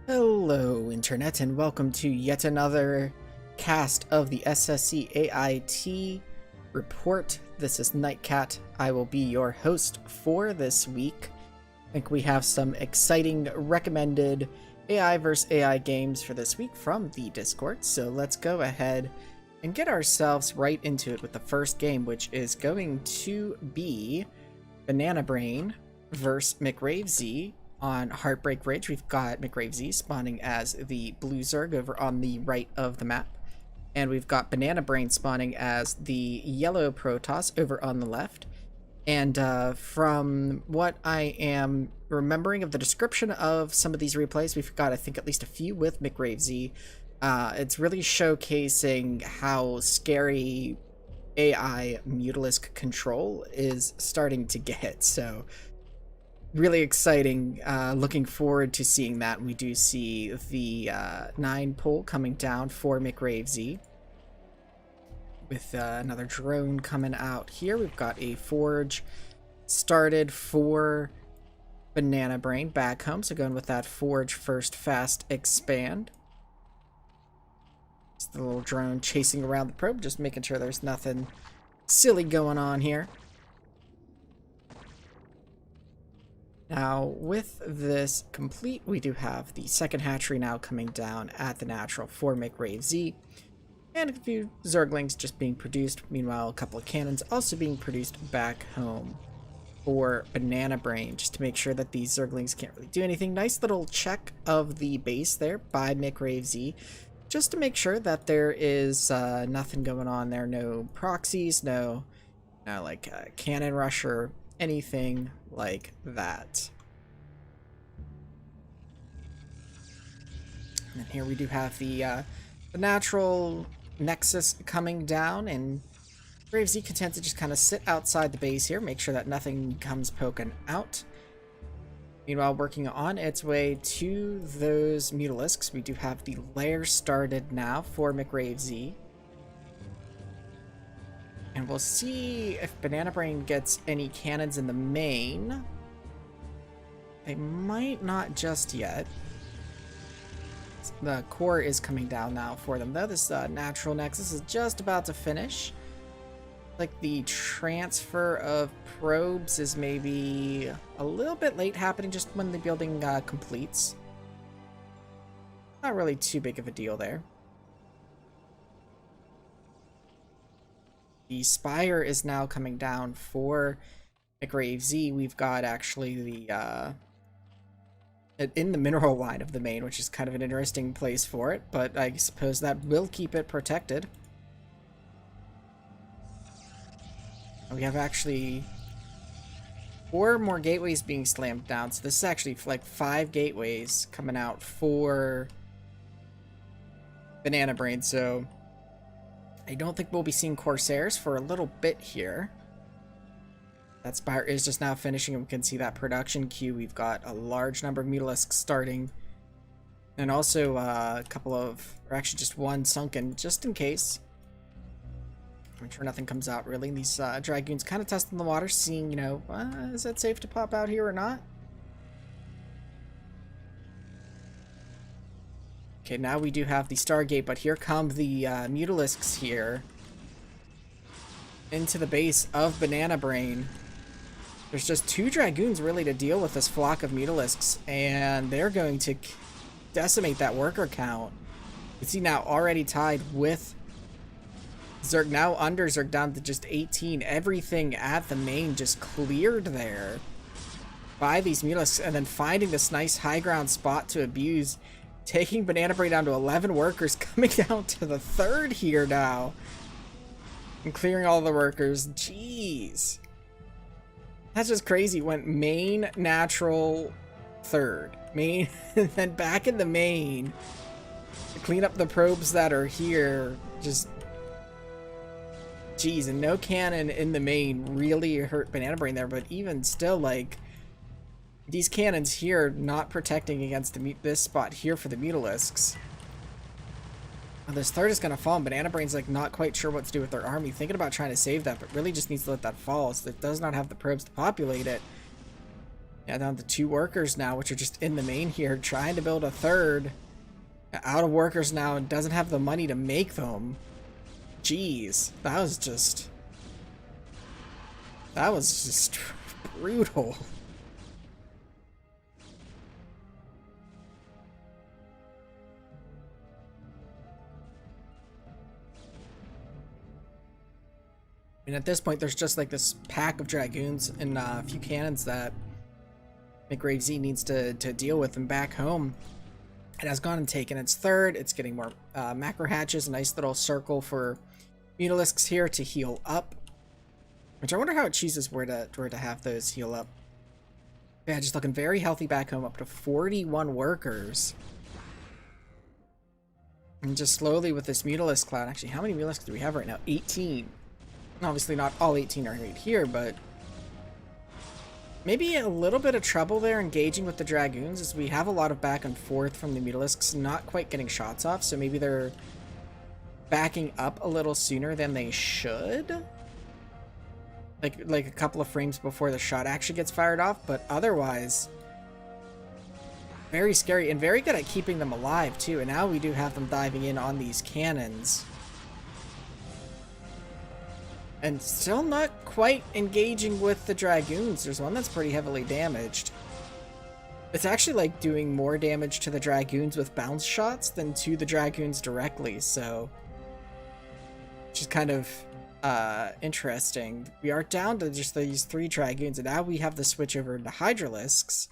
Hello, Internet, and welcome to yet another cast of the SSCAIT report. This is Nightcat. I will be your host for this week. I think we have some exciting recommended AI vs. AI games for this week from the Discord, so let's go ahead and get ourselves right into it with the first game, which is going to be Bananabrain vs. Mcravezy. On Heartbreak Ridge, we've got Mcravezy spawning as the blue Zerg over on the right of the map. And we've got Bananabrain spawning as the yellow Protoss over on the left. And from what I am remembering of the description of some of these replays, we've got, I think, at least a few with Mcravezy. It's really showcasing how scary AI Mutalisk control is starting to get. So really exciting. Looking forward to seeing that. We do see the 9 pull coming down for Mcravezy with another drone coming out here. We've got a forge started for Bananabrain back home, so going with that forge first fast expand. It's the little drone chasing around the probe, just making sure there's nothing silly going on here. Now, with this complete, we do have the second hatchery now coming down at the natural for Mcravezy, and a few Zerglings just being produced. Meanwhile, a couple of cannons also being produced back home for Bananabrain, just to make sure that these Zerglings can't really do anything. Nice little check of the base there by Mcravezy, just to make sure that there is nothing going on there. No proxies, no like cannon rush or anything like that. And here we do have the natural nexus coming down, and Mcravezy content to just kind of sit outside the base here, make sure that nothing comes poking out. Meanwhile, working on its way to those Mutalisks, we do have the lair started now for Mcravezy. And we'll see if Bananabrain gets any cannons in the main. They might not just yet. The core is coming down now for them, though. This natural nexus is just about to finish. Like the transfer of probes is maybe a little bit late happening just when the building completes. Not really too big of a deal there. The spire is now coming down for Mcravezy. We've got actually the in the mineral line of the main, which is kind of an interesting place for it, but I suppose that will keep it protected. We have actually 4 more gateways being slammed down, so this is actually like 5 gateways coming out for Bananabrain, so I don't think we'll be seeing Corsairs for a little bit here. That spire is just now finishing, and we can see that production queue. We've got a large number of Mutalisks starting, and also a couple of, or actually just one sunken, just in case. I'm sure nothing comes out really. And these Dragoons kind of testing the water, seeing, you know, is it safe to pop out here or not? Okay, now we do have the Stargate, but here come the Mutalisks here into the base of Bananabrain. There's just 2 Dragoons really to deal with this flock of Mutalisks, and they're going to decimate that worker count. You see now already tied with Zerg, now under Zerg down to just 18. Everything at the main just cleared there by these Mutalisks, and then finding this nice high ground spot to abuse, taking Bananabrain down to 11 workers, coming down to the 3rd here now. And clearing all the workers. Jeez. That's just crazy. Went main, natural, 3rd. Main, and then back in the main. To clean up the probes that are here. Just... Jeez, and no cannon in the main really hurt Bananabrain there, but even still, like, these cannons here not protecting against this spot here for the Mutalisks. Well, this 3rd is going to fall, and Bananabrain's like not quite sure what to do with their army, thinking about trying to save that, but really just needs to let that fall, so it does not have the probes to populate it. Yeah, down to 2 workers now, which are just in the main here, trying to build a third. Out of workers now and doesn't have the money to make them. Jeez, that was just brutal. And at this point, there's just like this pack of dragoons and a few cannons that Mcravezy needs to deal with them back home. It has gone and taken its third. It's getting more macro hatches. A nice little circle for Mutalisks here to heal up. Which I wonder how it chooses where to have those heal up. Yeah, just looking very healthy back home, up to 41 workers. And just slowly with this Mutalisk cloud. Actually, how many Mutalisks do we have right now? 18. Obviously not all 18 are right here, but maybe a little bit of trouble there engaging with the Dragoons, as we have a lot of back and forth from the Mutalisks not quite getting shots off, so maybe they're backing up a little sooner than they should. Like a couple of frames before the shot actually gets fired off, but otherwise very scary and very good at keeping them alive too. And now we do have them diving in on these cannons. And still not quite engaging with the Dragoons. There's one that's pretty heavily damaged. It's actually like doing more damage to the Dragoons with bounce shots than to the Dragoons directly, so which is kind of interesting. We are down to just these 3 Dragoons, and now we have the switch over to Hydralisks.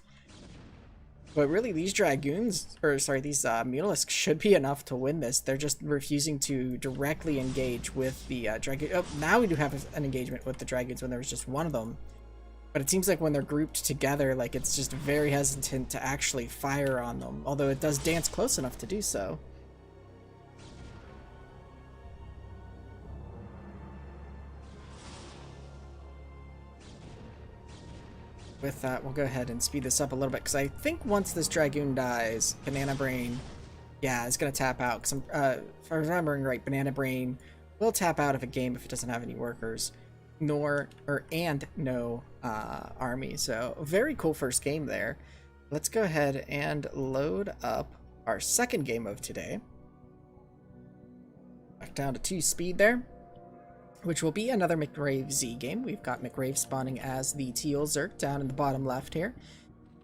But really, these Dragoons, or sorry, these Mutalisks should be enough to win this. They're just refusing to directly engage with the Dragoon. Oh, now we do have an engagement with the Dragoons when there was just one of them. But it seems like when they're grouped together, like it's just very hesitant to actually fire on them. Although it does dance close enough to do so. With that, we'll go ahead and speed this up a little bit, because I think once this Dragoon dies, Bananabrain, yeah, is going to tap out. Because if I'm remembering right, Bananabrain will tap out of a game if it doesn't have any workers, no army. So very cool first game there. Let's go ahead and load up our second game of today. Back down to 2 speed there, which will be another Mcravezy game. We've got Mcrave spawning as the teal Zerg down in the bottom left here,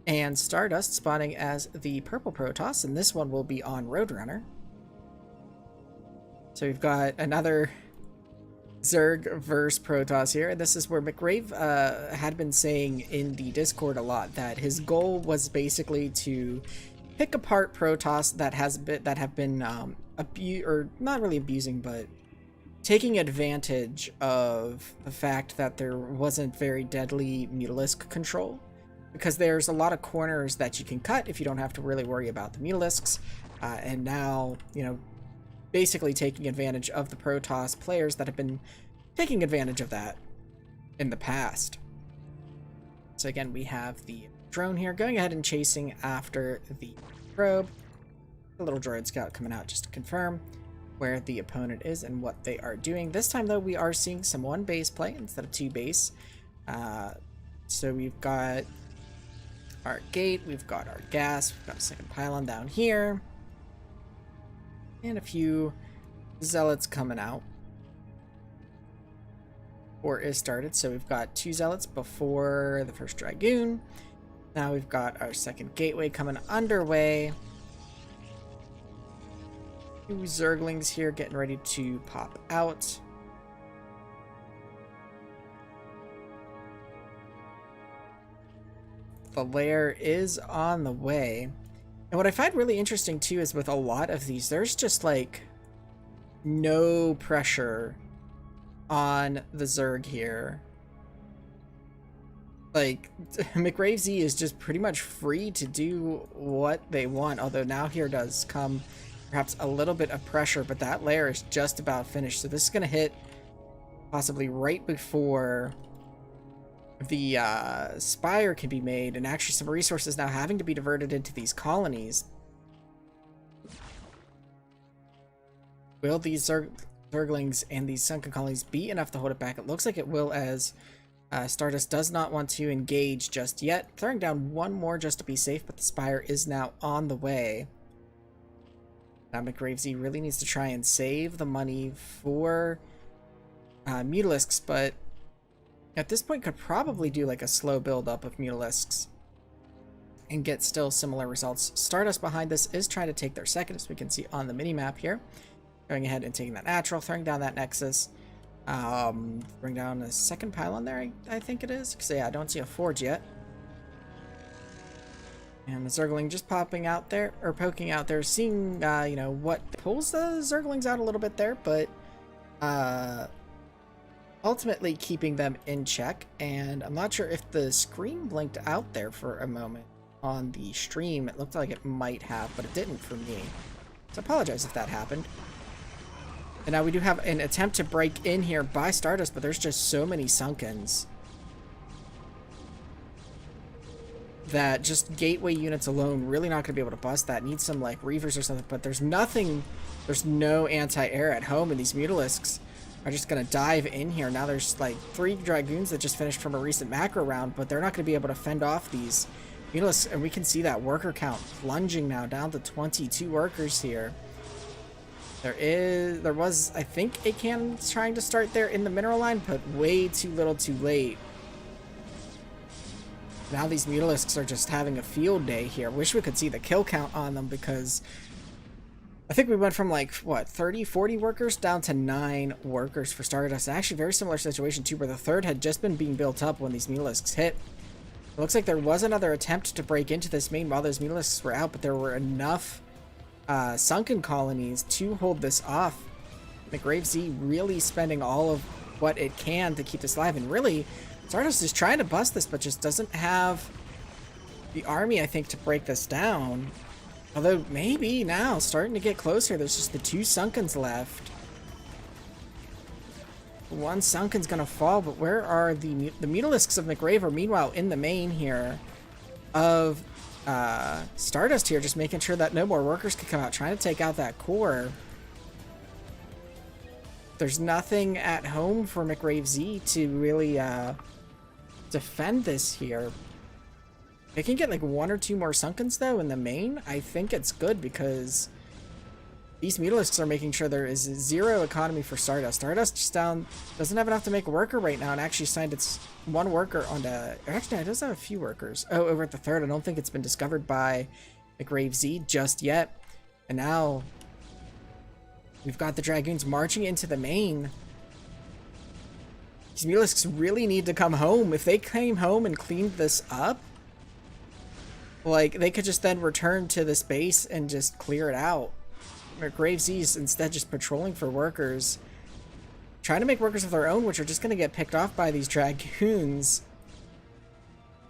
and Stardust spawning as the purple Protoss, and this one will be on Roadrunner. So we've got another Zerg versus Protoss here. This is where Mcrave had been saying in the Discord a lot that his goal was basically to pick apart Protoss that have been or not really abusing, but taking advantage of the fact that there wasn't very deadly Mutalisk control, because there's a lot of corners that you can cut if you don't have to really worry about the Mutalisks, and now, you know, basically taking advantage of the Protoss players that have been taking advantage of that in the past. So again, we have the drone here going ahead and chasing after the probe. A little droid scout coming out just to confirm where the opponent is and what they are doing. This time though, we are seeing some 1 base play instead of 2 base. So we've got our gate, we've got our gas, we've got a second pylon down here, and a few zealots coming out. War is started, so we've got 2 zealots before the first Dragoon. Now we've got our second gateway coming underway. 2 Zerglings here getting ready to pop out. The lair is on the way. And what I find really interesting too is with a lot of these, there's just like no pressure on the Zerg here. Like, Mcravezy is just pretty much free to do what they want, although now here does come perhaps a little bit of pressure, but that layer is just about finished. So this is going to hit possibly right before the spire can be made, and actually some resources now having to be diverted into these colonies. Will these Zerglings and these sunken colonies be enough to hold it back? It looks like it will, as Stardust does not want to engage just yet. Throwing down one more just to be safe, but the Spire is now on the way. Now Mcravezy really needs to try and save the money for Mutalisks, but at this point could probably do like a slow build up of Mutalisks and get still similar results. Stardust behind this is trying to take their second, as we can see on the mini-map here. Going ahead and taking that natural, throwing down that Nexus. Bring down a second pylon there, I think it is. Because, yeah, I don't see a forge yet. And the Zergling just popping out there, or poking out there, seeing, you know, what pulls the Zerglings out a little bit there, but ultimately keeping them in check. And I'm not sure if the screen blinked out there for a moment on the stream. It looked like it might have, but it didn't for me. So I apologize if that happened. And now we do have an attempt to break in here by Stardust, but there's just so many Sunkens that just gateway units alone really not going to be able to bust that. Need some like Reavers or something, but there's nothing, there's no anti-air at home, and these Mutalisks are just going to dive in here. Now there's like 3 Dragoons that just finished from a recent macro round, but they're not going to be able to fend off these Mutalisks, and we can see that worker count plunging now down to 22 workers here. There was, I think, a cannon trying to start there in the mineral line, but way too little too late. Now these Mutalisks are just having a field day here. Wish we could see the kill count on them, because I think we went from like, what, 30, 40 workers down to 9 workers for Stardust. Actually, very similar situation too, where the third had just been being built up when these Mutalisks hit. It looks like there was another attempt to break into this main while those Mutalisks were out, but there were enough sunken colonies to hold this off. Mcravezy really spending all of what it can to keep this alive, and really Stardust is trying to bust this, but just doesn't have the army, I think, to break this down. Although maybe now starting to get closer. There's just the 2 Sunkens left. One Sunken's gonna fall, but where are the Mutalisks of Mcrave are meanwhile in the main here of Stardust here, just making sure that no more workers can come out, trying to take out that core. There's nothing at home for Mcravezy to really defend this here. They can get like 1 or 2 more Sunkens though in the main. I think it's good, because these Mutalisks are making sure there is 0 economy for Stardust. Stardust just doesn't have enough to make a worker right now, and actually signed its 1 worker onto... Actually, it does have a few workers. Oh, over at the third. I don't think it's been discovered by Mcravezy just yet. And now we've got the Dragoons marching into the main. These Mutalisks really need to come home. If they came home and cleaned this up, like, they could just then return to this base and just clear it out. Mcravezy's instead just patrolling for workers, trying to make workers of their own, which are just going to get picked off by these Dragoons.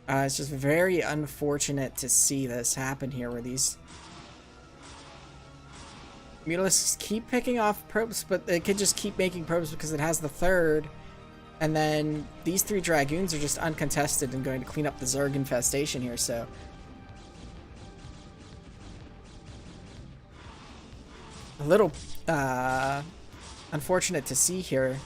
It's just very unfortunate to see this happen here, where these Mutalisks keep picking off probes, but they could just keep making probes because it has the third, and then these 3 Dragoons are just uncontested and going to clean up the Zerg infestation here, so a little unfortunate to see here,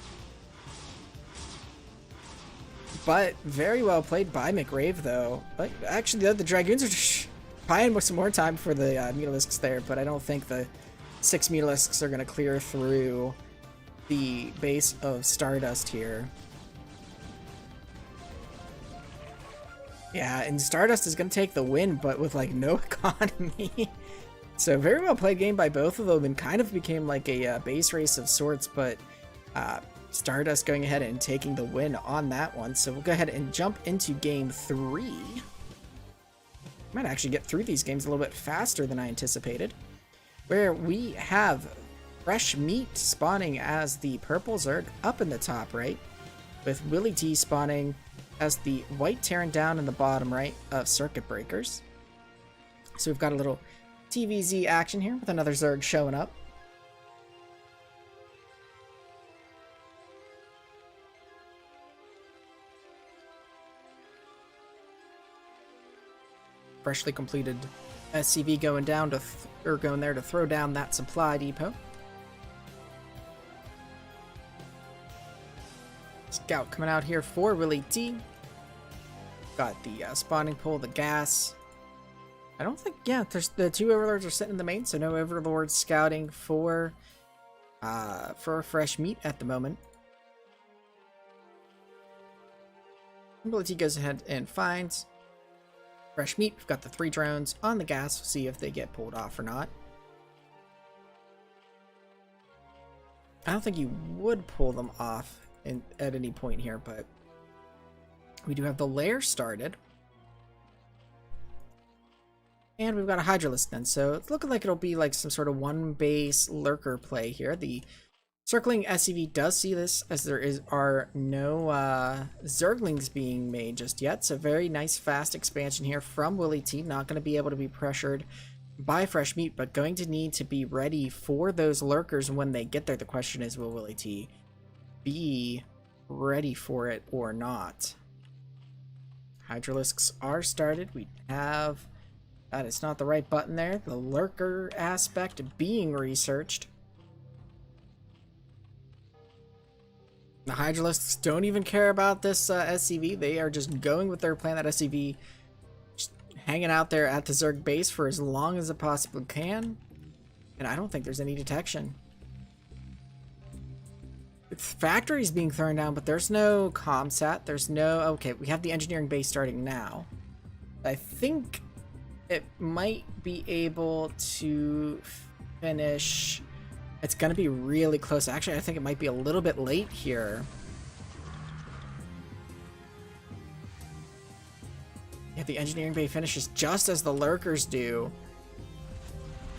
but very well played by Mcrave though. But actually the Dragoons are just buying with some more time for the Mutalisks there, but I don't think the 6 Mutalisks are going to clear through the base of Stardust here. Yeah, and Stardust is going to take the win, but with like no economy. So very well played game by both of them, and kind of became like a base race of sorts, but Stardust going ahead and taking the win on that one. So we'll go ahead and jump into game 3. Might actually get through these games a little bit faster than I anticipated, where we have Fresh Meat spawning as the purple Zerg up in the top right, with Willy T spawning as the white Terran down in the bottom right of Circuit Breakers. So we've got a little TVZ action here with another Zerg showing up. Freshly completed SCV going down to going there to throw down that supply depot. Scout coming out here for Willy T. Got the spawning pool, the gas. I don't think, yeah, there's the 2 overlords are sitting in the main, so no overlords scouting for fresh meat at the moment. Willy T goes ahead and finds fresh meat. We've got the 3 drones on the gas. We'll see if they get pulled off or not. I don't think you would pull them off at any point here, but we do have the lair started. And we've got a Hydralisk then, so it's looking like it'll be like some sort of 1-base lurker play here. The circling SCV does see this, as there are no Zerglings being made just yet, so very nice fast expansion here from Willy T. Not going to be able to be pressured by fresh meat, but going to need to be ready for those lurkers when they get there. The question is, will Willy T be ready for it or not? Hydralisks are started. We have... that is not the right button there. The lurker aspect being researched. The Hydralisks don't even care about this SCV. They are just going with their plan. That SCV just hanging out there at the Zerg base for as long as it possibly can. And I don't think there's any detection. It's factories being thrown down, but there's no comsat. There's no... okay, we have the engineering base starting now. I think it might be able to finish... it's going to be really close. Actually, I think it might be a little bit late here. Yeah, the engineering bay finishes just as the lurkers do.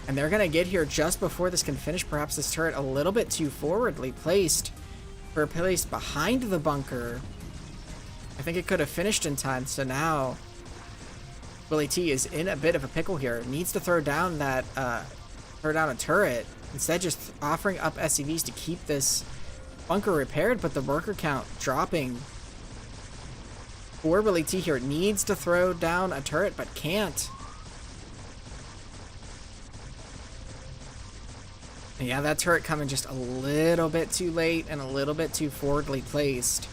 And they're going to get here just before this can finish. Perhaps this turret a little bit too forwardly placed. Or placed behind the bunker. I think it could have finished in time. So now Willy T is in a bit of a pickle here. Needs to throw down that throw down a turret. Instead, just offering up SCVs to keep this bunker repaired, but the worker count dropping. For Willy T here, needs to throw down a turret, but can't. And yeah, that turret coming just a little bit too late and a little bit too forwardly placed.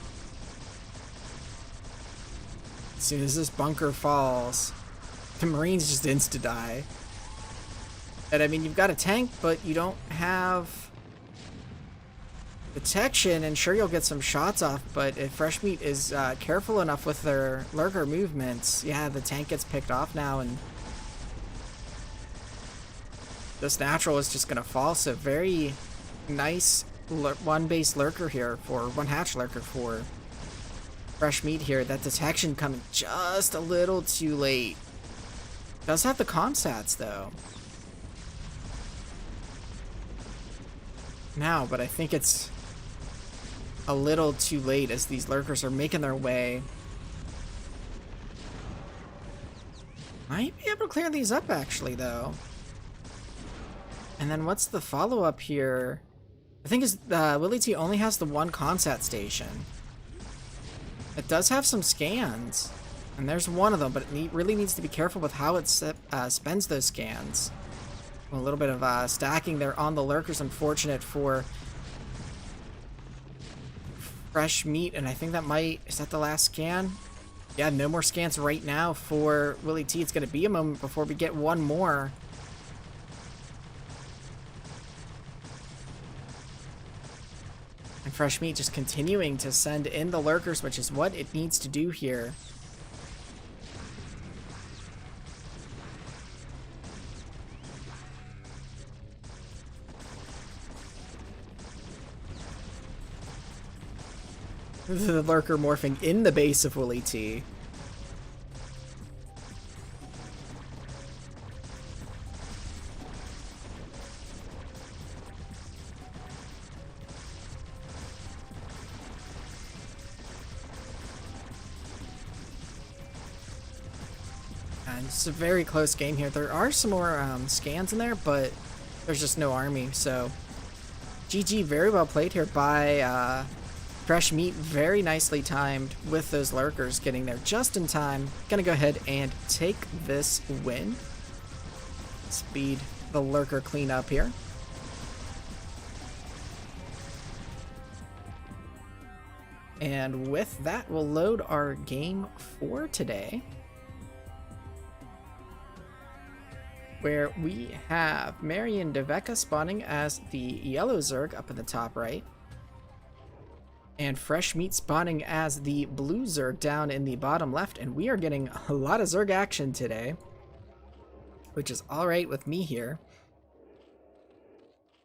As soon as this bunker falls, the Marines just insta-die. And I mean, you've got a tank, but you don't have detection, and sure, you'll get some shots off, but if fresh meat is careful enough with their lurker movements, yeah, the tank gets picked off now, and this natural is just going to fall. So very nice 1-base lurker here, for 1-hatch lurker for fresh meat here. That detection coming just a little too late. Does have the comsats, though. Now, but I think it's a little too late as these lurkers are making their way. Might be able to clear these up, actually, though. And then what's the follow-up here? I think is Willy T only has the 1 comsat station. It does have some scans, and there's one of them, but it really needs to be careful with how it spends those scans. A little bit of stacking there on the lurkers, unfortunate for fresh meat, and I think that might... is that the last scan? Yeah, no more scans right now for Willy T. It's going to be a moment before we get one more. And fresh meat just continuing to send in the lurkers, which is what it needs to do here. The lurker morphing in the base of Willy T. And it's a very close game here. There are some more scans in there, but there's just no army, so GG, very well played here by fresh meat, very nicely timed with those lurkers getting there just in time. Gonna go ahead and take this win. Speed the lurker cleanup here. And with that, we'll load our game for today, where we have Marion de Veccha spawning as the yellow Zerg up in the top right, and Fresh Meat spawning as the blue Zerg down in the bottom left. And we are getting a lot of Zerg action today, which is alright with me here.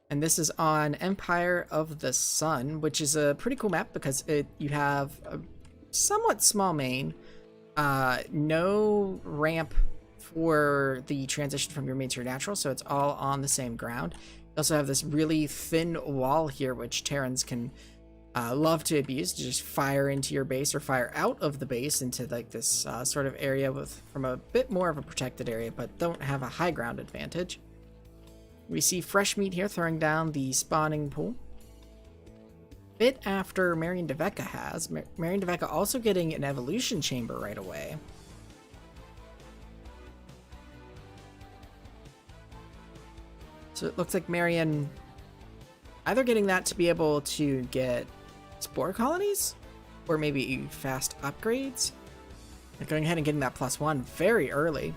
And this is on Empire of the Sun, which is a pretty cool map because you have a somewhat small main, no ramp for the transition from your main to your natural, so it's all on the same ground. You also have this really thin wall here, which Terrans can love to abuse, to just fire into your base or fire out of the base into like this sort of area from a bit more of a protected area, but don't have a high ground advantage. We see Fresh Meat here throwing down the spawning pool. Bit after Marion de Veccha has. Marion de Veccha also getting an evolution chamber right away. So it looks like Marion either getting that to be able to get spore colonies, or maybe fast upgrades. They're going ahead and getting that +1 very early.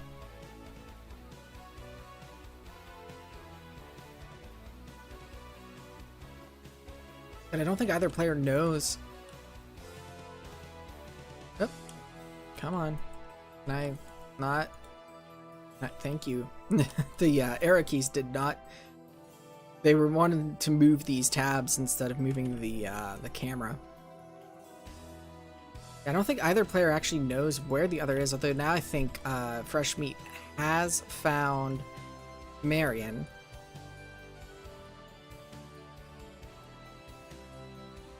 But I don't think either player knows. Oh, come on. Can I not thank you. The arrow keys did not. They were wanting to move these tabs instead of moving the camera. I don't think either player actually knows where the other is, although now I think Fresh Meat has found Marion.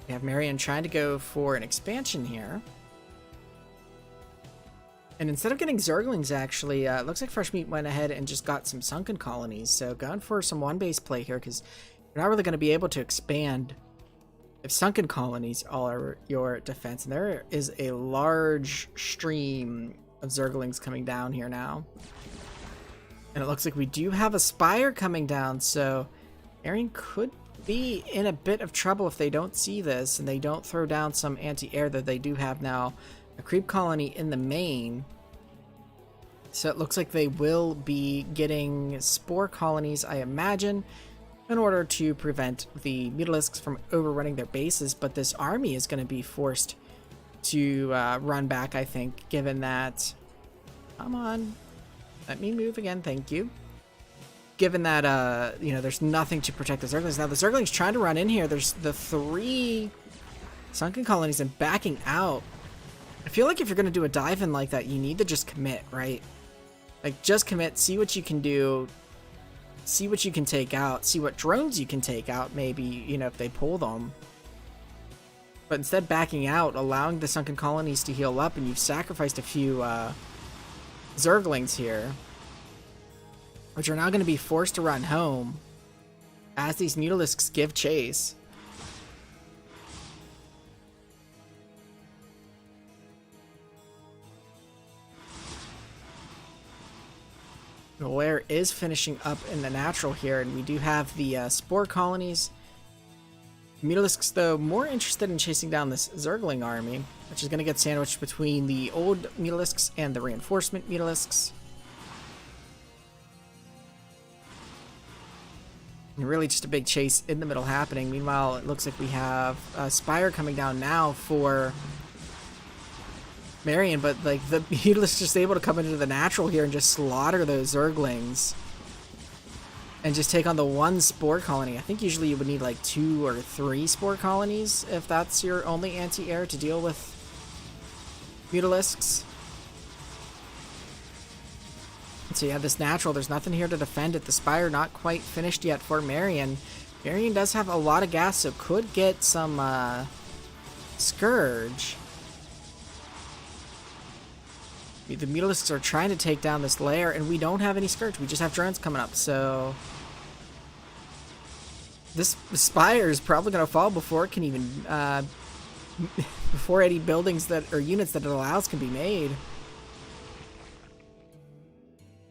We have Marion trying to go for an expansion here. And instead of getting Zerglings, actually, it looks like Fresh Meat went ahead and just got some Sunken Colonies. So going for some one-base play here, because you're not really going to be able to expand if Sunken Colonies are your defense. And there is a large stream of Zerglings coming down here now. And it looks like we do have a Spire coming down, so Marion could be in a bit of trouble if they don't see this and they don't throw down some anti-air that they do have now. A creep colony in the main. So it looks like they will be getting spore colonies, I imagine, in order to prevent the Mutalisks from overrunning their bases. But this army is going to be forced to run back, I think, given that... Come on. Let me move again, thank you. Given that, you know, there's nothing to protect the Zerglings. Now, the Zerglings trying to run in here. There's the 3 Sunken Colonies and backing out. I feel like if you're going to do a dive-in like that, you need to just commit, right? Like, just commit, see what you can do, see what you can take out, see what drones you can take out, maybe, you know, if they pull them. But instead backing out, allowing the Sunken Colonies to heal up, and you've sacrificed a few Zerglings here, which are now going to be forced to run home as these Mutalisks give chase. The lair is finishing up in the natural here, and we do have the spore colonies. Mutalisks, though, more interested in chasing down this Zergling army, which is going to get sandwiched between the old Mutalisks and the reinforcement Mutalisks. And really just a big chase in the middle happening. Meanwhile, it looks like we have Spire coming down now for Marion, but like the Mutalisk just able to come into the natural here and just slaughter those Zerglings and just take on the 1 spore colony. I think usually you would need like 2 or 3 spore colonies if that's your only anti-air to deal with Mutalisks. So yeah, this natural, there's nothing here to defend it. The Spire not quite finished yet for Marion. Marion does have a lot of gas, so could get some Scourge. The Mutalisks are trying to take down this lair, and we don't have any Scourge. We just have drones coming up, so... This Spire is probably going to fall before it can even... before any buildings that or units that it allows can be made.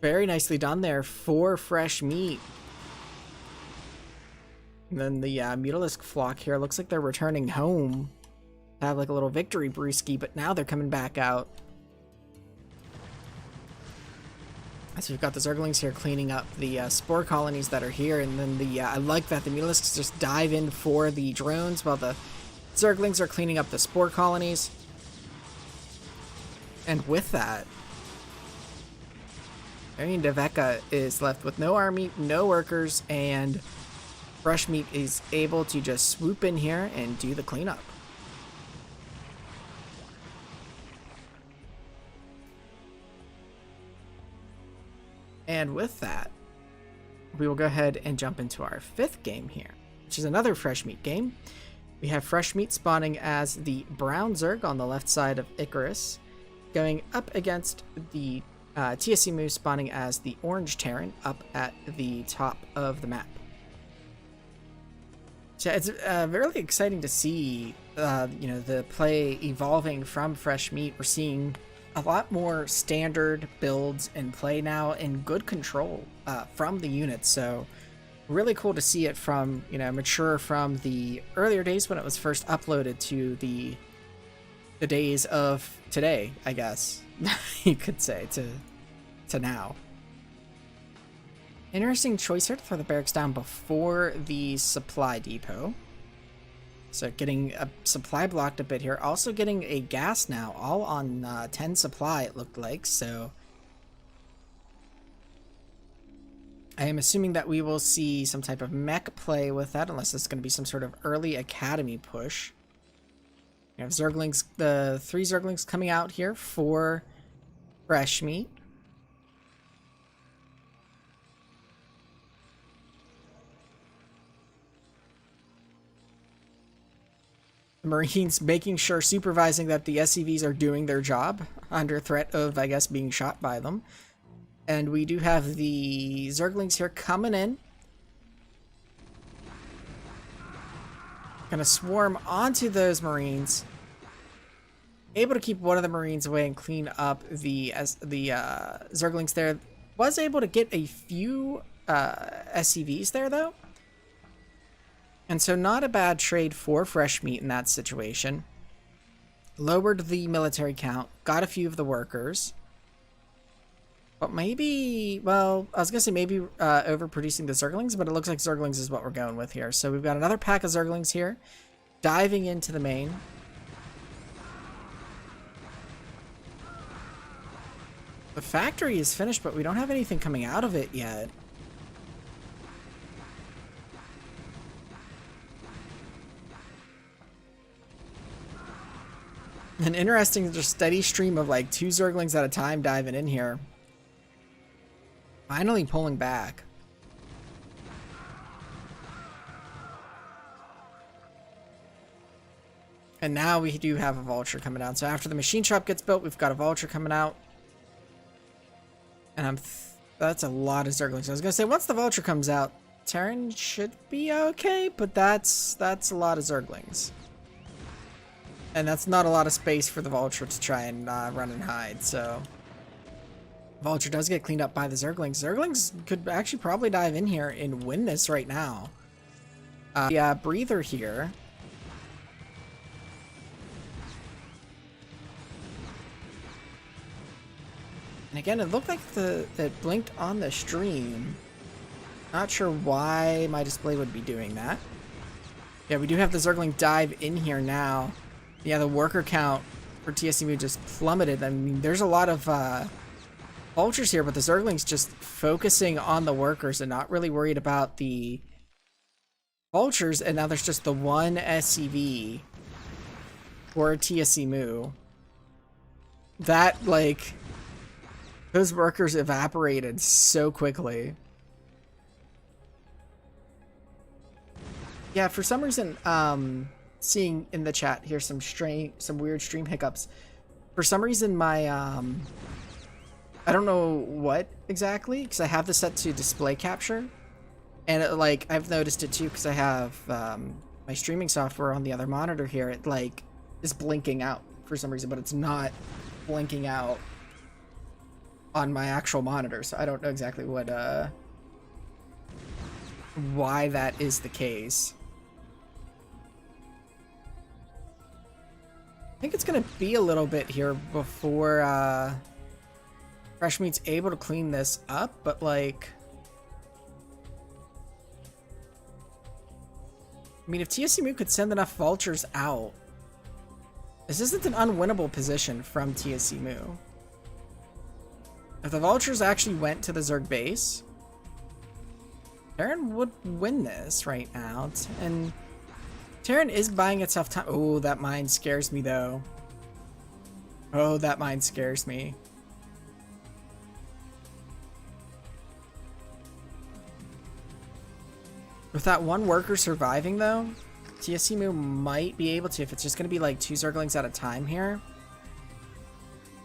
Very nicely done there for Fresh Meat. And then the Mutalisk flock here looks like they're returning home have like a little victory brewski, but now they're coming back out. So we've got the Zerglings here cleaning up the spore colonies that are here, and then the I like that the Mutalisks just dive in for the drones while the Zerglings are cleaning up the spore colonies. And with that, Marion de Veccha is left with no army, no workers, and Fresh Meat is able to just swoop in here and do the cleanup. And with that, we will go ahead and jump into our 5th game here, which is another Fresh Meat game. We have Fresh Meat spawning as the brown Zerg on the left side of Icarus, going up against the TSC spawning as the orange Terran up at the top of the map. So it's really exciting to see, the play evolving from Fresh Meat. We're seeing a lot more standard builds in play now and good control from the units. So really cool to see it from, mature from the earlier days when it was first uploaded to the days of today, I guess you could say, to now. Interesting choice here to throw the barracks down before the supply depot. So getting a supply blocked a bit here. Also getting a gas now, all on 10 supply, it looked like. So I am assuming that we will see some type of mech play with that, unless it's going to be some sort of early academy push. We have Zerglings, the 3 Zerglings coming out here for Fresh Meat. The Marines making sure, supervising that the SCVs are doing their job under threat of, I guess, being shot by them. And we do have the Zerglings here coming in. Gonna swarm onto those Marines. Able to keep one of the Marines away and clean up the Zerglings there. Was able to get a few SCVs there, though. And so not a bad trade for Fresh Meat in that situation. Lowered the military count, got a few of the workers. But maybe, well, I was going to say maybe overproducing the Zerglings, but it looks like Zerglings is what we're going with here. So we've got another pack of Zerglings here, diving into the main. The factory is finished, but we don't have anything coming out of it yet. An interesting, just steady stream of like 2 Zerglings at a time diving in here. Finally pulling back. And now we do have a Vulture coming out. So after the machine shop gets built, we've got a Vulture coming out. And that's a lot of Zerglings. I was gonna say, once the Vulture comes out, Terran should be okay, but that's a lot of Zerglings. And that's not a lot of space for the Vulture to try and run and hide, so... Vulture does get cleaned up by the Zerglings. Zerglings could actually probably dive in here and win this right now. Yeah, Breather here. And again, it looked like it blinked on the stream. Not sure why my display would be doing that. Yeah, we do have the Zergling dive in here now. Yeah, the worker count for TSCV just plummeted. I mean, there's a lot of Vultures here, but the Zerglings just focusing on the workers and not really worried about the Vultures. And now there's just the one SCV for TSC. That, like, those workers evaporated so quickly. Yeah, for some reason, seeing in the chat here some weird stream hiccups. For some reason, my I don't know what exactly, because I have this set to display capture, and it, like, I've noticed it too because I have my streaming software on the other monitor here. It like is blinking out for some reason, but it's not blinking out on my actual monitor, so I don't know exactly what why that is the case. think it's gonna be a little bit here before Fresh Meat's able to clean this up, but like, I mean, if TSCMU could send enough vultures out, this isn't an unwinnable position from TSCMU. If the vultures actually went to the Zerg base, Terran would win this right now. And Terran is buying itself time. Oh, that mine scares me though. Oh, that mine scares me. With that one worker surviving though, TSCMU might be able to, if it's just going to be like 2 Zerglings at a time here,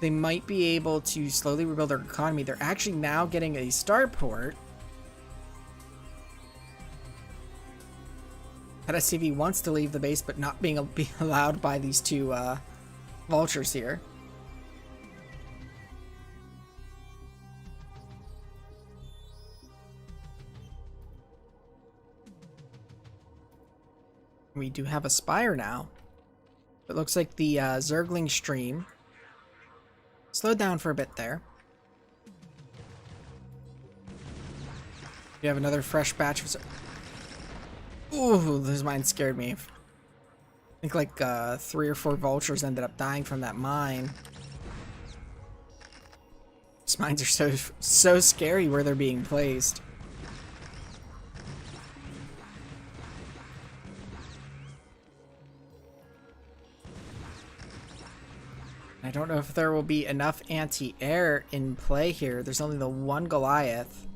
they might be able to slowly rebuild their economy. They're actually now getting a starport. That SCV wants to leave the base, but not being allowed by these 2 vultures here. We do have a Spire now. It looks like the Zergling stream slowed down for a bit there. We have another fresh batch of... Ooh, this mine scared me. I think like 3 or 4 vultures ended up dying from that mine. These mines are so scary where they're being placed. I don't know if there will be enough anti-air in play here. There's only the 1 Goliath.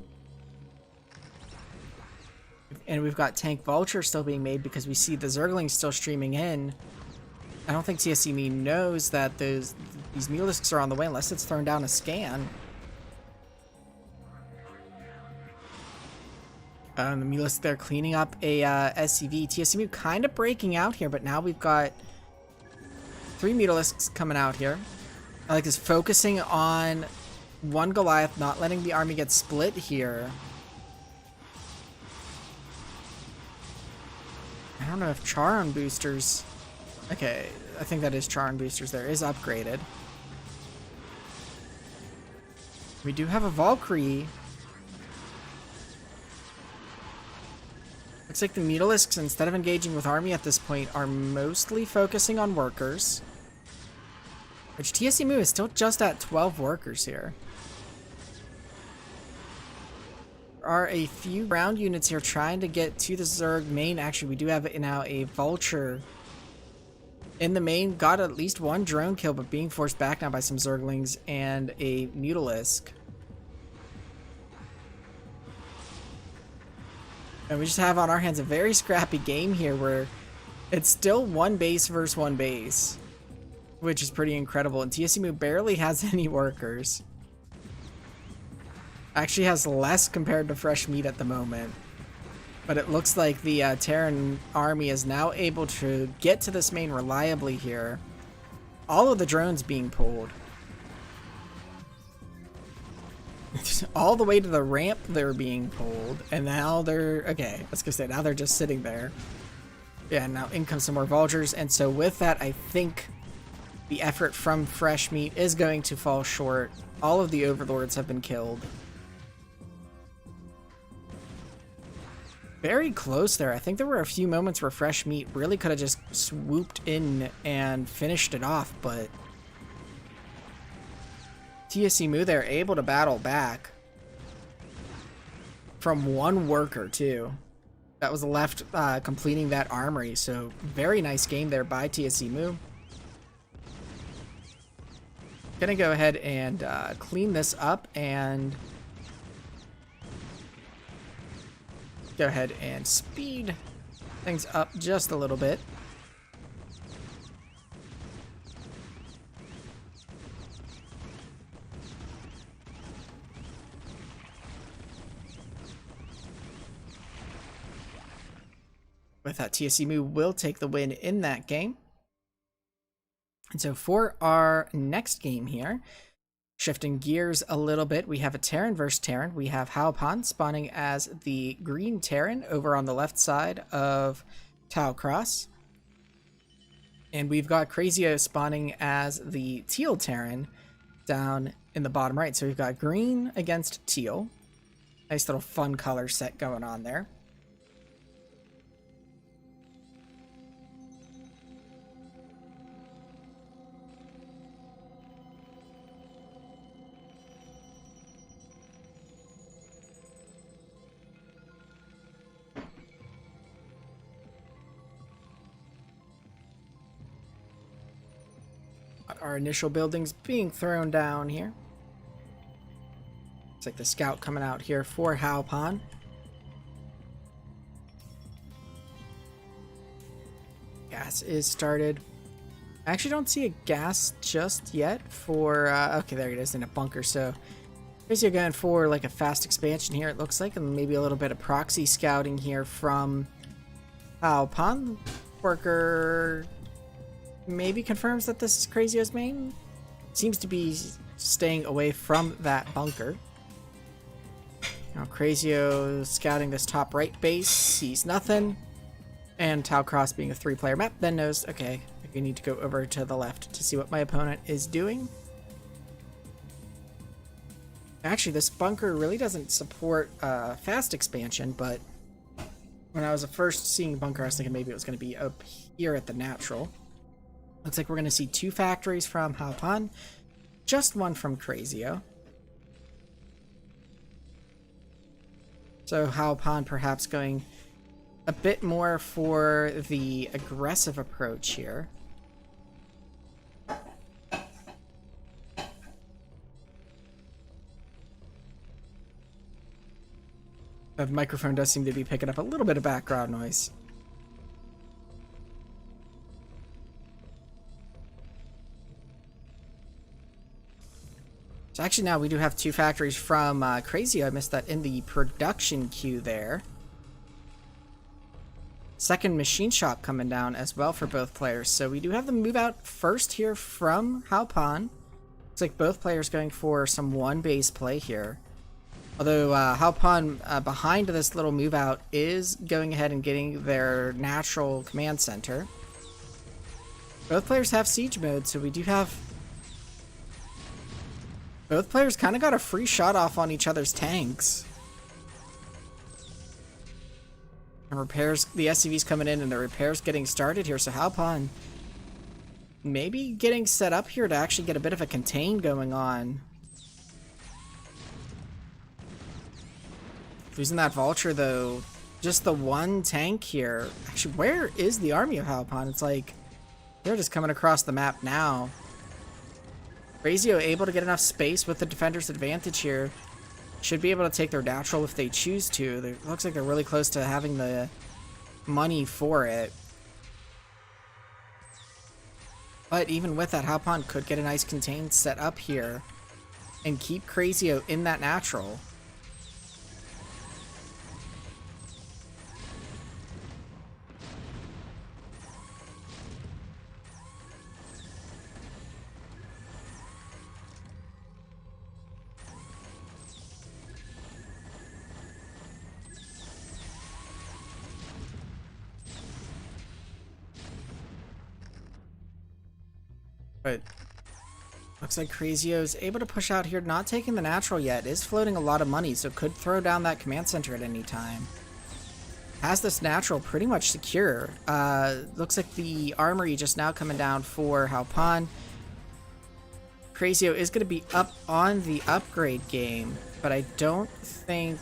And we've got tank vulture still being made because we see the Zerglings still streaming in. I don't think TSCME knows that these Mulisks are on the way unless it's thrown down a scan. The Mulisk there cleaning up a SCV. TSCME kind of breaking out here, but now we've got 3 Mutalisks coming out here. I like this, focusing on 1 Goliath, not letting the army get split here. I don't know if Charon boosters... Okay, I think that is Charon boosters there. Is upgraded. We do have a Valkyrie. Looks like the Mutalisks, instead of engaging with army at this point, are mostly focusing on workers. Which TSCMU is still just at 12 workers here. There are a few ground units here trying to get to the Zerg main. Actually, we do have now a Vulture in the main. Got at least 1 drone kill, but being forced back now by some Zerglings and a Mutalisk. And we just have on our hands a very scrappy game here where it's still 1 base versus 1 base, which is pretty incredible. And TSCMU barely has any workers. Actually has less compared to Fresh Meat at the moment. But it looks like the Terran army is now able to get to this main reliably here. All of the drones being pulled. All the way to the ramp they're being pulled. And now they're... Okay, I was gonna say, now they're just sitting there. Yeah, now in comes some more vultures. And so with that, I think the effort from Fresh Meat is going to fall short. All of the overlords have been killed. Very close there. I think there were a few moments where Fresh Meat really could have just swooped in and finished it off, but TSCMU, they're able to battle back from 1 worker too. That was left completing that armory, so very nice game there by TSCMU. Gonna go ahead and clean this up and go ahead and speed things up just a little bit. With that, TSCMU will take the win in that game. And so for our next game here, shifting gears a little bit, we have a Terran versus Terran. We have Halpon spawning as the green Terran over on the left side of Tau Cross. And we've got Crazyo spawning as the teal Terran down in the bottom right. So we've got green against teal. Nice little fun color set going on there. Our initial buildings being thrown down here. It's like the scout coming out here for Halpon. Gas is started. I actually don't see a gas just yet for, okay, there it is in a bunker. So basically going for like a fast expansion here, it looks like, and maybe a little bit of proxy scouting here from Halpon. Worker maybe confirms that this is Crazyo's main. Seems to be staying away from that bunker. Now Crazyo scouting this top right base, sees nothing. And Tau Cross being a 3-player map, then knows, okay, I need to go over to the left to see what my opponent is doing. Actually, this bunker really doesn't support fast expansion, but when I was first seeing bunker, I was thinking maybe it was going to be up here at the natural. Looks like we're going to see 2 factories from Halpon, just 1 from Crazyo. So Halpon perhaps going a bit more for the aggressive approach here. The microphone does seem to be picking up a little bit of background noise. So actually now we do have 2 factories from Crazyo. I missed that in the production queue there. Second machine shop coming down as well for both players. So we do have them move out first here from Halpon. Looks like both players going for some 1 base play here. Although Halpon behind this little move out is going ahead and getting their natural command center. Both players have siege mode, so we do have... Both players kind of got a free shot off on each other's tanks. And repairs, the SCV's coming in and the repairs getting started here. So Halpon maybe getting set up here to actually get a bit of a contain going on. Losing that vulture though, just the 1 tank here. Actually, where is the army of Halpon? It's like they're just coming across the map now. Crazyo able to get enough space with the defender's advantage here. Should be able to take their natural if they choose to. It looks like they're really close to having the money for it. But even with that, Halpon could get a nice contain set up here and keep Crazyo in that natural. But looks like Crazyo's able to push out here, not taking the natural yet. Is floating a lot of money, so could throw down that command center at any time. Has this natural pretty much secure. Looks like the armory just now coming down for Halpon. Crazyo is going to be up on the upgrade game, but I don't think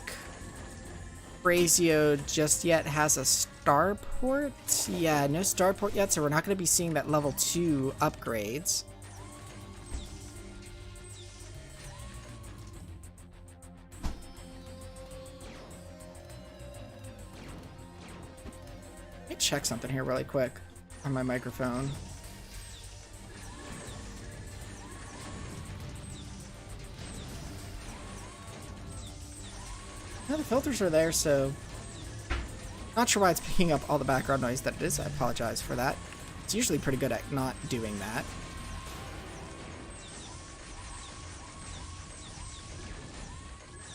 Crazyo just yet has a starport. Yeah, no starport yet, so we're not going to be seeing that level 2 upgrades. Let me check something here really quick on my microphone. No, the filters are there, so not sure why it's picking up all the background noise that it is. I apologize for that. It's usually pretty good at not doing that.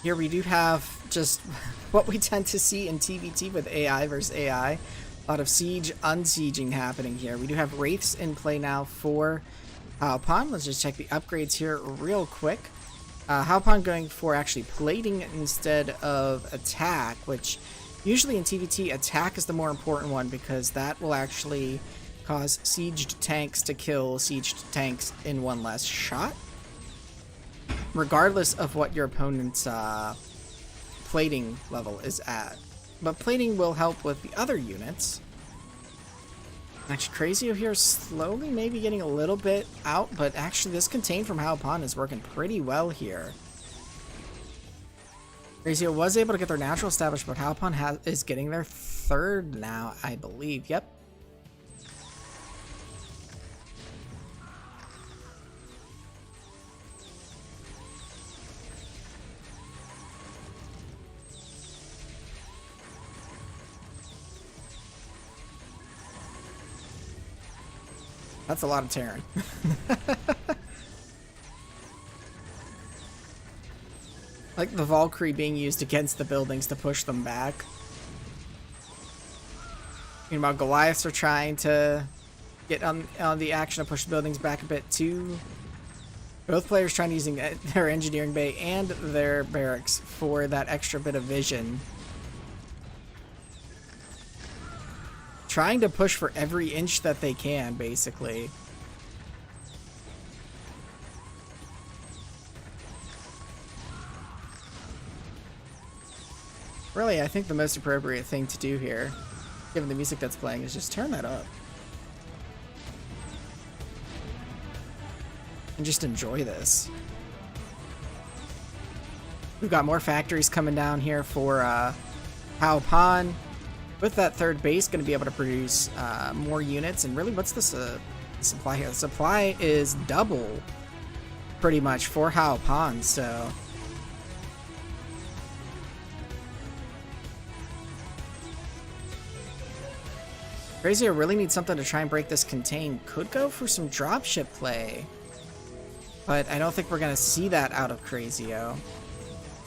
Here we do have just what we tend to see in TVT with AI versus AI. A lot of siege, unsieging happening here. We do have Wraiths in play now for Halpon. Let's just check the upgrades here real quick. Halpon going for actually plating instead of attack, which usually in TVT, attack is the more important one because that will actually cause sieged tanks to kill sieged tanks in one less shot, regardless of what your opponent's plating level is at. But plating will help with the other units. Actually, Crazyo here is slowly maybe getting a little bit out, but actually this contain from Halpon is working pretty well here. Crazyo was able to get their natural established, but Halpon is getting their third now, I believe. Yep. That's a lot of Terran. Like the Valkyrie being used against the buildings to push them back. Meanwhile, Goliaths are trying to get on the action to push the buildings back a bit too. Both players trying to using their engineering bay and their barracks for that extra bit of vision. Trying to push for every inch that they can, basically. Really, I think the most appropriate thing to do here, given the music that's playing, is just turn that up. And just enjoy this. We've got more factories coming down here for Halpon. With that third base, going to be able to produce more units. And really, what's the supply here? The supply is double, pretty much, for Halpon, so... Crazyo really needs something to try and break this contain. Could go for some dropship play. But I don't think we're going to see that out of Crazyo.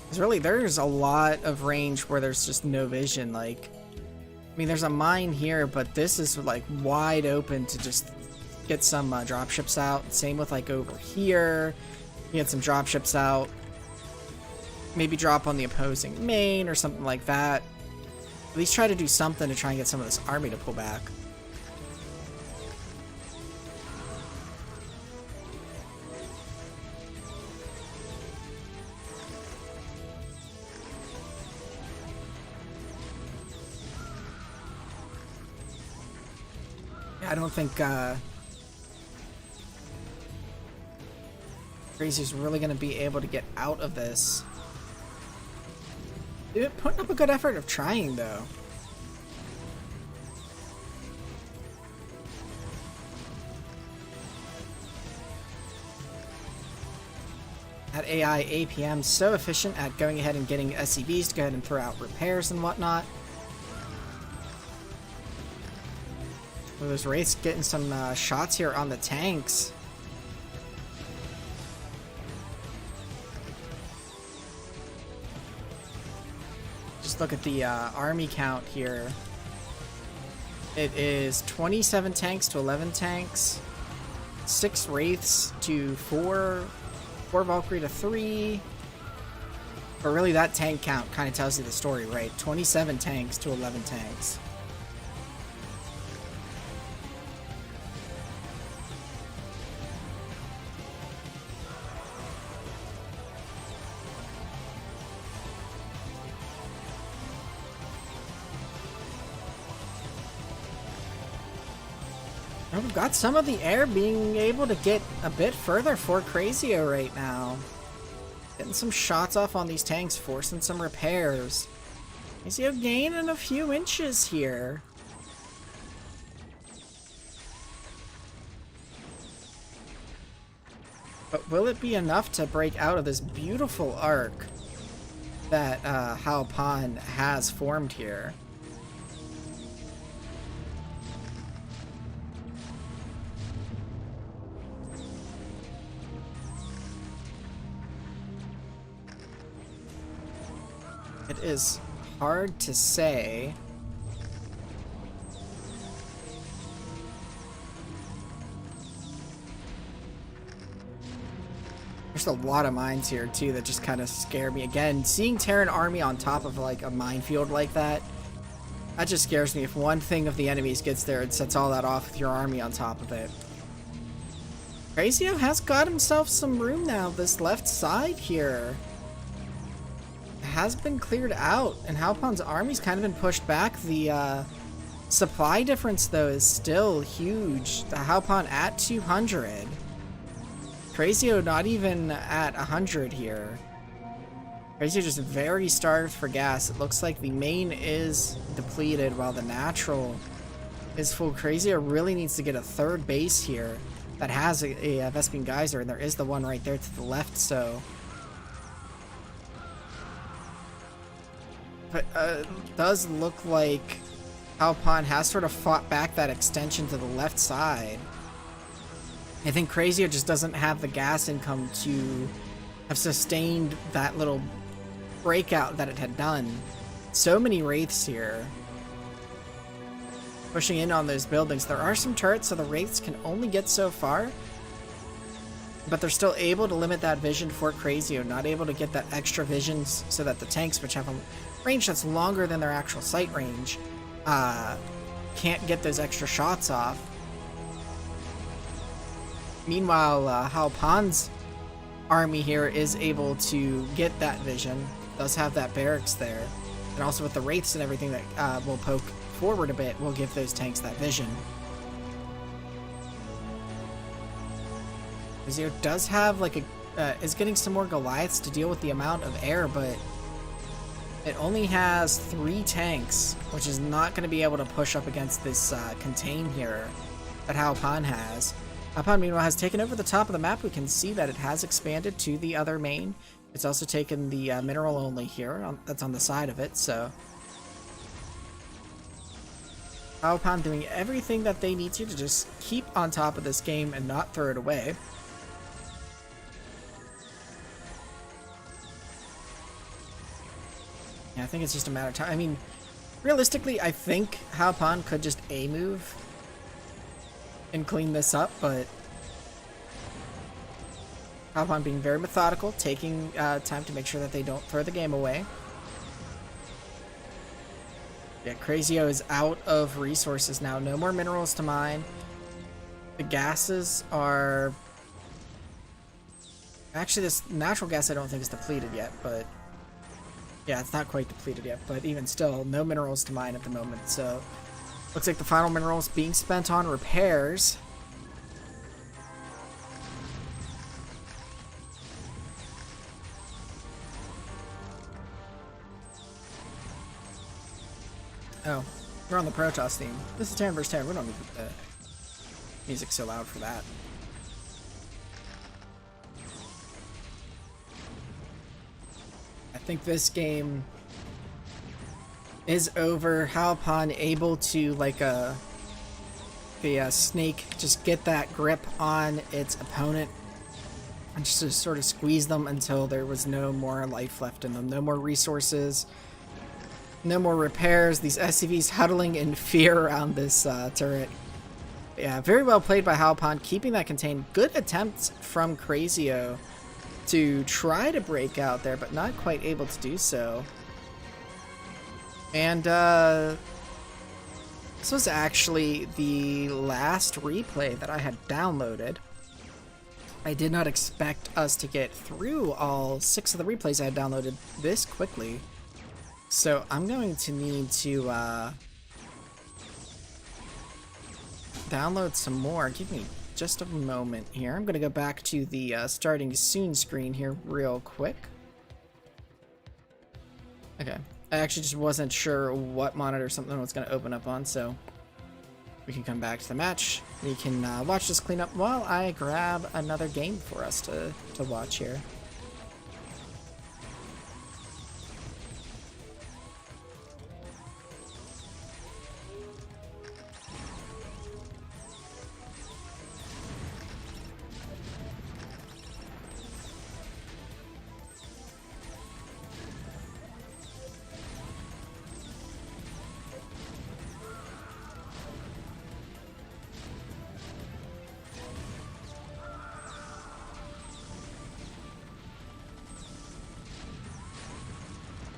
Because really, there's a lot of range where there's just no vision, like... I mean, there's a mine here, but this is like wide open to just get some dropships out. Same with like over here. You get some dropships out. Maybe drop on the opposing main or something like that. At least try to do something to try and get some of this army to pull back. I don't think Crazyo's really going to be able to get out of this. They're putting up a good effort of trying, though. That AI APM so efficient at going ahead and getting SCVs to go ahead and throw out repairs and whatnot. Well, those Wraiths getting some shots here on the tanks. Just look at the army count here. It is 27 tanks to 11 tanks, 6 Wraiths to 4, 4 Valkyrie to 3. But really that tank count kind of tells you the story, right? 27 tanks to 11 tanks. We've got some of the air being able to get a bit further for Crazyo right now. Getting some shots off on these tanks, forcing some repairs. Crazyo gaining a few inches here. But will it be enough to break out of this beautiful arc that Halpon has formed here? It is hard to say. There's a lot of mines here too that just kind of scare me. Again, seeing Terran army on top of like a minefield like that, that just scares me. If one thing of the enemies gets there, it sets all that off with your army on top of it. Crazyo has got himself some room now. This left side here has been cleared out, and Halpon's army's kind of been pushed back. The supply difference, though, is still huge. The Halpon at 200. Crazyo not even at 100 here. Crazyo just very starved for gas. It looks like the main is depleted while the natural is full. Crazyo really needs to get a third base here that has a Vespene Geyser, and there is the one right there to the left, so... But does look like Halpon has sort of fought back that extension to the left side. I think Crazyo just doesn't have the gas income to have sustained that little breakout that it had done. So many Wraiths here. Pushing in on those buildings. There are some turrets, so the Wraiths can only get so far. But they're still able to limit that vision for Crazyo. Not able to get that extra vision so that the tanks, which have a range that's longer than their actual sight range, can't get those extra shots off. Meanwhile, Halpon's army here is able to get that vision, does have that barracks there, and also with the Wraiths and everything that will poke forward a bit, will give those tanks that vision. Crazyo does have like is getting some more Goliaths to deal with the amount of air, but it only has 3 tanks, which is not going to be able to push up against this contain here that Halpon has. Halpon, meanwhile, has taken over the top of the map. We can see that it has expanded to the other main. It's also taken the mineral only here. That's on the side of it, so... Halpon doing everything that they need to just keep on top of this game and not throw it away. I think it's just a matter of time. I mean, realistically, I think Halpon could just A-move and clean this up, but Halpon being very methodical, taking time to make sure that they don't throw the game away. Yeah, Crazyo is out of resources now. No more minerals to mine. The gases are... Actually, this natural gas I don't think is depleted yet, but... Yeah, it's not quite depleted yet, but even still, no minerals to mine at the moment, so... Looks like the final minerals being spent on repairs. Oh, we're on the Protoss theme. This is Terran vs. Terran. We don't need the music so loud for that. I think this game is over. Halpon able to, like a snake, just get that grip on its opponent and just to sort of squeeze them until there was no more life left in them. No more resources. No more repairs. These SCVs huddling in fear around this turret. Yeah, very well played by Halpon, keeping that contained. Good attempts from Crazyo to try to break out there, but not quite able to do so. And this was actually the last replay that I had downloaded. I did not expect us to get through all 6 of the replays I had downloaded this quickly. So I'm going to need to download some more. Give me just a moment here. I'm going to go back to the starting soon screen here real quick. Okay. I actually just wasn't sure what monitor something was going to open up on, so we can come back to the match. We can watch this clean up while I grab another game for us to watch here.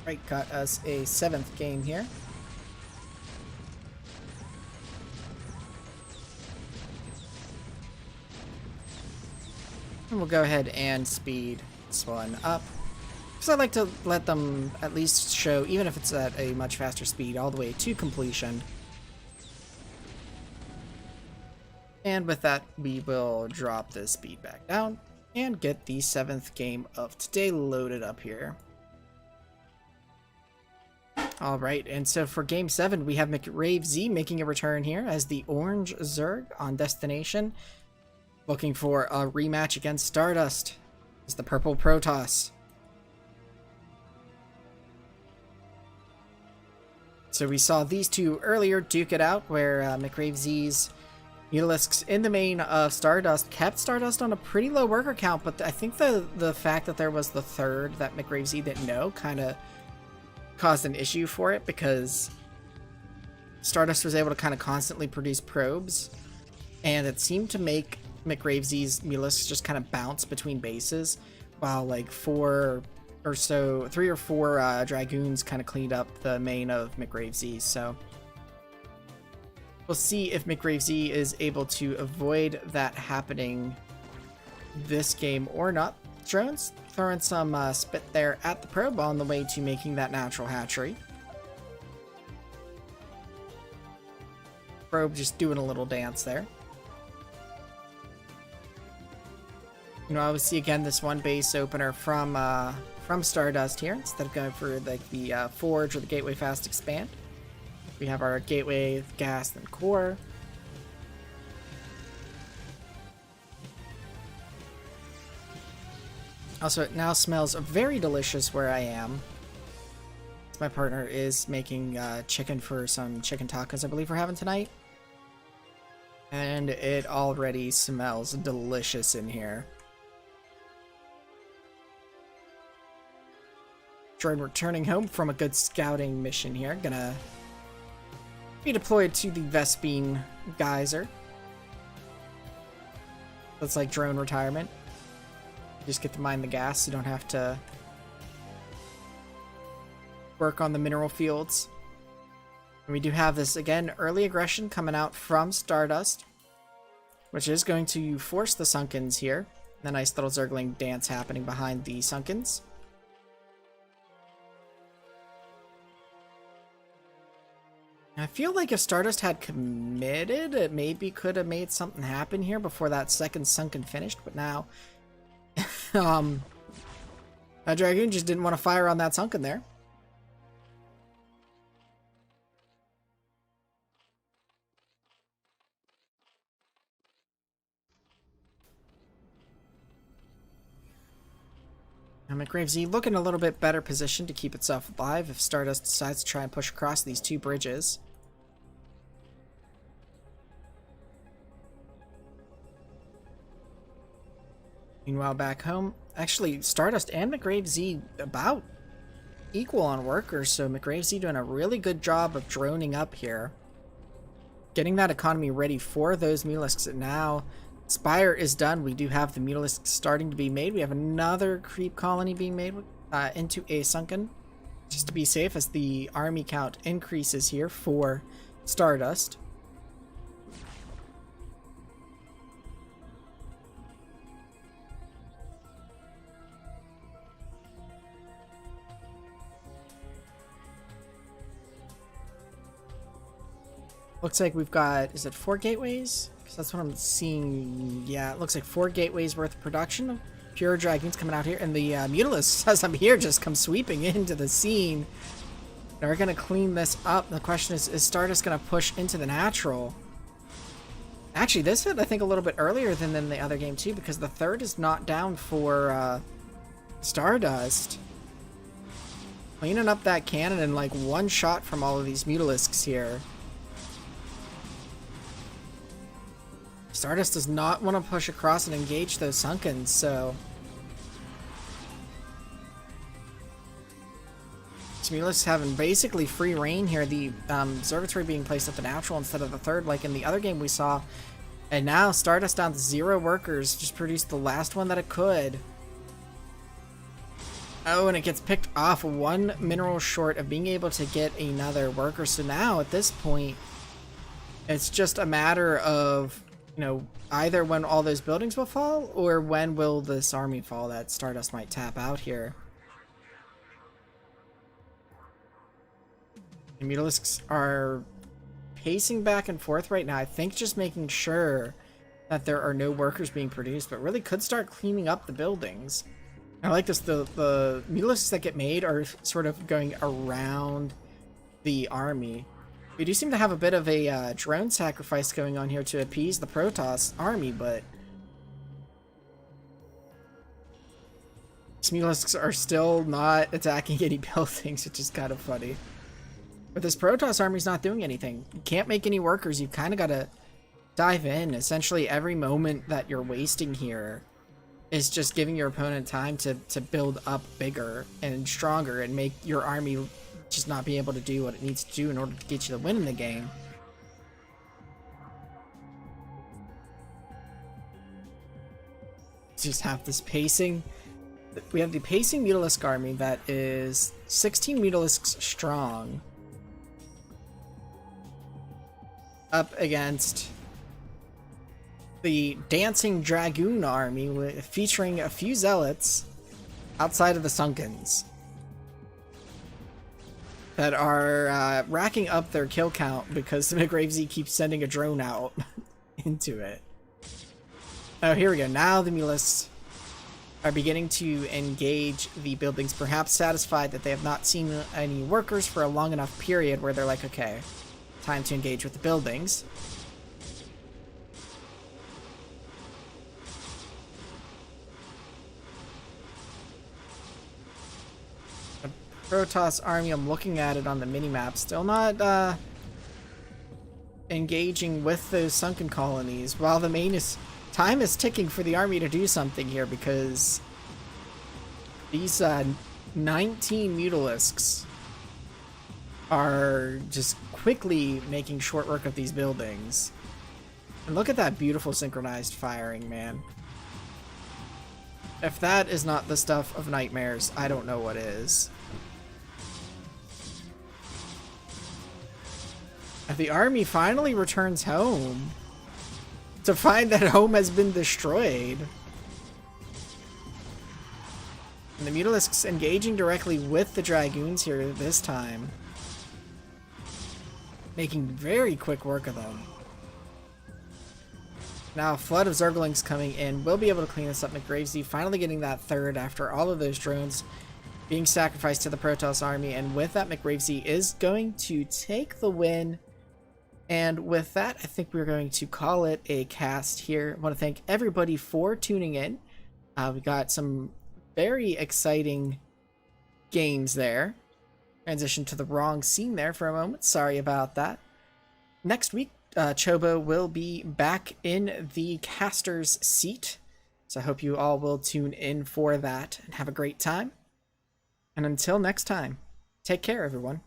Right, got us a 7th game here. And we'll go ahead and speed this one up. Because I like to let them at least show, even if it's at a much faster speed, all the way to completion. And with that, we will drop the speed back down and get the 7th game of today loaded up here. Alright, and so for game 7, we have Mcravezy making a return here as the orange Zerg on destination. Looking for a rematch against Stardust as the purple Protoss. So we saw these two earlier duke it out, where Mcravezy's Mutalisks in the main of Stardust kept Stardust on a pretty low worker count, but I think the fact that there was the third that Mcravezy didn't know kind of caused an issue for it, because Stardust was able to kind of constantly produce probes, and it seemed to make Mcravezy's Mutalisks just kind of bounce between bases, while like 3 or 4 Dragoons kind of cleaned up the main of Mcravezy. So we'll see if Mcravezy is able to avoid that happening this game or not. Drones throwing some spit there at the probe on the way to making that natural hatchery. Probe just doing a little dance there. You know, obviously again this one base opener from Stardust here, instead of going for like the Forge or the Gateway Fast Expand. We have our Gateway, Gas, and Core. Also, it now smells very delicious where I am. My partner is making chicken for some chicken tacos I believe we're having tonight. And it already smells delicious in here. Jordan returning home from a good scouting mission here. Gonna be deployed to the Vespine Geyser. That's like drone retirement. You just get to mine the gas. You don't have to work on the mineral fields. And we do have this, again, early aggression coming out from Stardust, which is going to force the Sunkens here. The nice little Zergling dance happening behind the Sunkens. I feel like if Stardust had committed, it maybe could have made something happen here before that second Sunken finished, but now that Dragoon just didn't want to fire on that Sunken there. Now Mcravezy looking a little bit better positioned to keep itself alive if Stardust decides to try and push across these 2 bridges. Meanwhile, back home, actually, Stardust and Mcravezy about equal on workers, so Mcravezy doing a really good job of droning up here. Getting that economy ready for those Mutalisks. And now, Spire is done. We do have the Mutalisks starting to be made. We have another creep colony being made into a Sunken, just to be safe as the army count increases here for Stardust. Looks like we've got, is it 4 gateways? Because that's what I'm seeing. Yeah, it looks like 4 gateways worth of production of pure Dragoons coming out here. And the Mutalisks, as I'm here, just come sweeping into the scene. Now we're going to clean this up. The question is Stardust going to push into the natural? Actually, this hit, I think, a little bit earlier than the other game, too, because the third is not down for Stardust. Cleaning up that cannon and, like, one shot from all of these Mutalisks here. Stardust does not want to push across and engage those Sunkens, so Mutalisks having basically free reign here. The observatory being placed at the natural instead of the third, like in the other game we saw. And now Stardust down to 0 workers, just produced the last one that it could. Oh, and it gets picked off, one mineral short of being able to get another worker. So now at this point, it's just a matter of, you know, either when all those buildings will fall or when will this army fall that Stardust might tap out here. The Mutalisks are pacing back and forth right now. I think just making sure that there are no workers being produced, but really could start cleaning up the buildings. I like this. The Mutalisks that get made are sort of going around the army. We do seem to have a bit of a drone sacrifice going on here to appease the Protoss army, but these Mutalisks are still not attacking any buildings, which is kind of funny. But this Protoss army's not doing anything. You can't make any workers. You kind of got to dive in. Essentially, every moment that you're wasting here is just giving your opponent time to build up bigger and stronger and make your army just not be able to do what it needs to do in order to get you the win in the game. Just have this pacing. We have the pacing Mutalisk army that is 16 Mutalisks strong up against the Dancing Dragoon army featuring a few zealots outside of the Sunkens that are racking up their kill count because Mcravezy keeps sending a drone out into it. Oh, here we go. Now the Mutalisks are beginning to engage the buildings, perhaps satisfied that they have not seen any workers for a long enough period where they're like, okay, time to engage with the buildings. Protoss army, I'm looking at it on the minimap, still not engaging with those sunken colonies, while the main time is ticking for the army to do something here, because these 19 Mutalisks are just quickly making short work of these buildings. And look at that beautiful synchronized firing, man. If that is not the stuff of nightmares, I don't know what is. The army finally returns home to find that home has been destroyed. And the Mutalisks engaging directly with the Dragoons here this time, making very quick work of them. Now a flood of Zerglings coming in. We'll be able to clean this up. Mcravezy finally getting that third after all of those drones being sacrificed to the Protoss army. And with that, Mcravezy is going to take the win. And with that, I think we're going to call it a cast here. I want to thank everybody for tuning in. We got some very exciting games there. Transition to the wrong scene there for a moment. Sorry about that. Next week, Chobo will be back in the caster's seat. So I hope you all will tune in for that and have a great time. And until next time, take care, everyone.